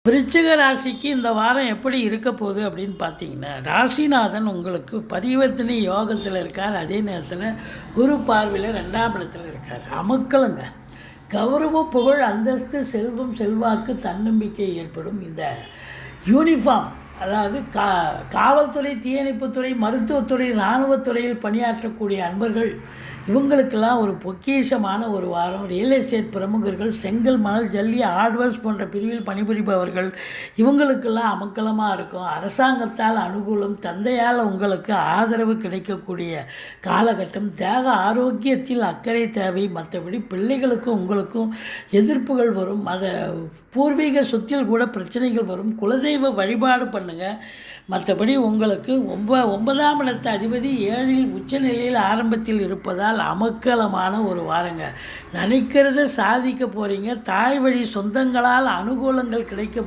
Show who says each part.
Speaker 1: விருச்சிக ராசிக்கு இந்த வாரம் எப்படி இருக்க போகுது அப்படின்னு பார்த்தீங்கன்னா, ராசிநாதன் உங்களுக்கு பரிவர்த்தனை யோகத்தில் இருக்கார். அதே நேரத்தில் குரு பார்வையில் 2ஆம் இடத்துல இருக்கார். அமக்களுங்க கௌரவம், புகழ், அந்தஸ்து, செல்வம், செல்வாக்கு, தன்னம்பிக்கை ஏற்படும். இந்த யூனிஃபார்ம், அதாவது காவல்துறை, தீயணைப்புத்துறை, மருத்துவத்துறை, இராணுவத்துறையில் பணியாற்றக்கூடிய அன்பர்கள், இவங்களுக்கெல்லாம் ஒரு பொக்கிஷமான ஒரு வாரம். ரியல் எஸ்டேட் பிரமுகர்கள், செங்கல், மணல், ஜல்லி, ஹார்ட்வேர்ஸ் போன்ற பிரிவில் பணிபுரிபவர்கள், இவங்களுக்கெல்லாம் அமக்கலமாக இருக்கும். அரசாங்கத்தால் அனுகூலம், தந்தையால் உங்களுக்கு ஆதரவு கிடைக்கக்கூடிய காலகட்டம். தேக ஆரோக்கியத்தில் அக்கறை தேவை. மற்றபடி பிள்ளைகளுக்கும் உங்களுக்கும் எதிர்ப்புகள் வரும். அதை பூர்வீக சொத்தில் கூட பிரச்சனைகள் வரும். குலதெய்வ வழிபாடு பண்ணுங்கள். மற்றபடி உங்களுக்கு 9ஆம் இடத்து அதிபதி 7இல் உச்சநிலையில் ஆரம்பத்தில் இருப்பதால் அமக்கலமான ஒரு வாரங்க. நினைக்கிறத சாதிக்க போகிறீங்க. தாய் வழி சொந்தங்களால் அனுகூலங்கள் கிடைக்க